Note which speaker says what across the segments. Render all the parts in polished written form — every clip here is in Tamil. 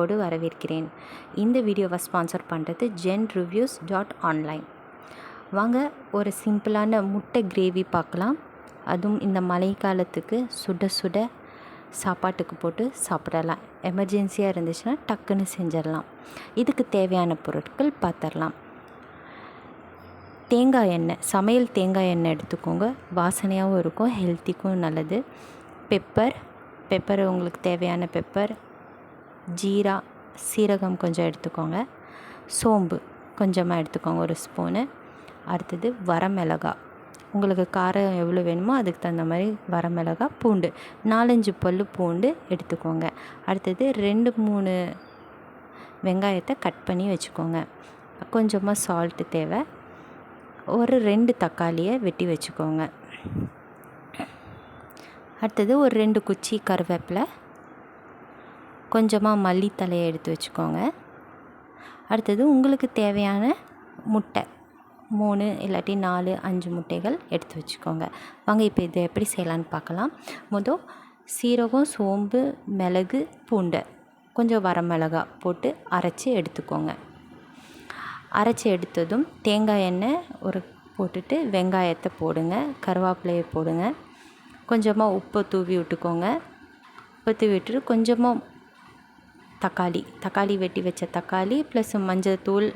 Speaker 1: அன்போடு வரவேற்கிறேன். இந்த வீடியோவை ஸ்பான்சர் பண்ணுறது genreviews.online. வாங்க ஒரு சிம்பிளான முட்டை கிரேவி பார்க்கலாம். அதுவும் இந்த மழை காலத்துக்கு சுட சுட சாப்பாட்டுக்கு போட்டு சாப்பிடலாம். எமர்ஜென்சியாக இருந்துச்சுன்னா டக்குன்னு செஞ்சிடலாம். இதுக்கு தேவையான பொருட்கள் பார்த்துடலாம். தேங்காய் எண்ணெய், சமையல் தேங்காய் எண்ணெய் எடுத்துக்கோங்க. வாசனையாகவும் இருக்கும், ஹெல்த்திக்கும் நல்லது. பெப்பர் உங்களுக்கு தேவையான பெப்பர், ஜீரா, சீரகம் கொஞ்சம் எடுத்துக்கோங்க. சோம்பு கொஞ்சமாக எடுத்துக்கோங்க, ஒரு ஸ்பூனு. அடுத்தது வரமிளகாய், உங்களுக்கு காரம் எவ்வளோ வேணுமோ அதுக்கு தகுந்த மாதிரி வரமிளகாய், பூண்டு 4-5 பல் பூண்டு எடுத்துக்கோங்க. அடுத்தது 2-3 வெங்காயத்தை கட் பண்ணி வச்சுக்கோங்க. கொஞ்சமாக சால்ட்டு தேவை. ஒரு 2 தக்காளியை வெட்டி வச்சுக்கோங்க. அடுத்தது ஒரு 2 குச்சி கருவேப்பிலை, கொஞ்சமாக மல்லித்தலையை எடுத்து வச்சுக்கோங்க. அடுத்தது உங்களுக்கு தேவையான முட்டை 3 இல்லாட்டி 4-5 முட்டைகள் எடுத்து வச்சுக்கோங்க. வாங்க இப்போ இதை எப்படி செய்யலான்னு பார்க்கலாம். முதல் சீரகம், சோம்பு, மிளகு, பூண்டை, கொஞ்சம் வரமிளகாய் போட்டு அரைச்சி எடுத்துக்கோங்க. அரைச்சி எடுத்ததும் தேங்காய் எண்ணெய் போட்டுட்டு வெங்காயத்தை போடுங்க, கருவேப்பிலையை போடுங்க. கொஞ்சமாக உப்பை தூவி விட்டுக்கோங்க. உப்பை தூவி விட்டுட்டு கொஞ்சமாக தக்காளி வெட்டி வச்ச தக்காளி ப்ளஸ் மஞ்சள் தூள்,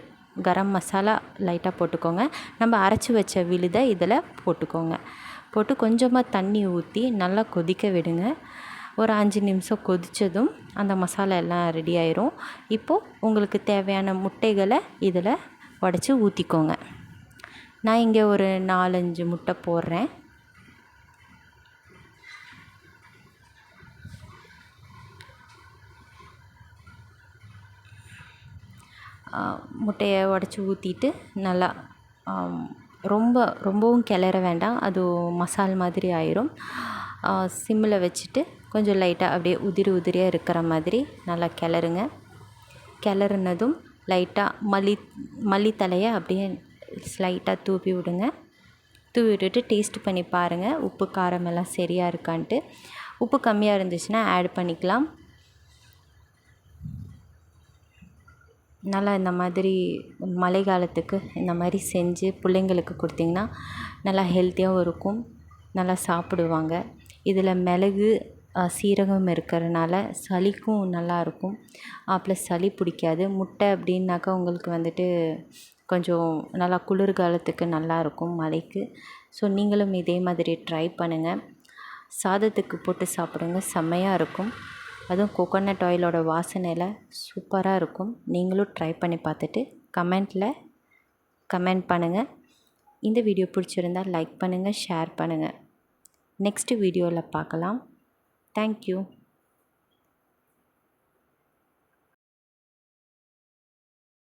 Speaker 1: கரம் மசாலா லைட்டாக போட்டுக்கோங்க. நம்ம அரைச்சி வச்ச விழுதை இதில் போட்டுக்கோங்க. போட்டு கொஞ்சமாக தண்ணி ஊற்றி நல்லா கொதிக்க விடுங்க. ஒரு 5 நிமிஷம் கொதித்ததும் அந்த மசாலா எல்லாம் ரெடி ஆயிரும். இப்போது உங்களுக்கு தேவையான முட்டைகளை இதில் உடச்சி ஊற்றிக்கோங்க. நான் இங்கே ஒரு 4-5 முட்டை போடுறேன். முட்டையை உடச்சி ஊற்றிட்டு நல்லா ரொம்பவும் கிளற வேண்டாம், அது மசால் மாதிரி ஆயிரும். சிம்மில் வச்சுட்டு கொஞ்சம் லைட்டாக அப்படியே உதிரியாக இருக்கிற மாதிரி நல்லா கிளறுங்க. கிளறுனதும் லைட்டாக மல்லித்தலையை அப்படியே ஸ்லைட்டாக தூவி விடுங்க. தூவி விட்டுட்டு டேஸ்ட் பண்ணி பாருங்கள், உப்பு காரம் எல்லாம் சரியாக இருக்கான்ட்டு. உப்பு கம்மியாக இருந்துச்சுன்னா ஆட் பண்ணிக்கலாம். நல்லா இந்த மாதிரி மழை காலத்துக்கு இந்த மாதிரி செஞ்சு பிள்ளைங்களுக்கு கொடுத்திங்கன்னா நல்லா ஹெல்த்தியாகவும் இருக்கும், நல்லா சாப்பிடுவாங்க. இதில் மிளகு, சீரகம் இருக்கிறதுனால சளிக்கும் நல்லாயிருக்கும், ப்ளஸ் சளி பிடிக்காது. முட்டை அப்படின்னாக்கா உங்களுக்கு வந்துட்டு கொஞ்சம் நல்லா குளிர்காலத்துக்கு நல்லாயிருக்கும் மழைக்கு. ஸோ நீங்களும் இதே மாதிரி ட்ரை பண்ணுங்கள். சாதத்துக்கு போட்டு சாப்பிடுங்க, செம்மையாக இருக்கும். அதுவும் கோகோனட் ஆயிலோட வாசனையில் சூப்பராக இருக்கும். நீங்களும் ட்ரை பண்ணி பார்த்துட்டு கமெண்ட் பண்ணுங்கள். இந்த வீடியோ பிடிச்சிருந்தால் லைக் பண்ணுங்கள், ஷேர் பண்ணுங்கள். நெக்ஸ்ட் வீடியோவில் பார்க்கலாம். தேங்க்யூ.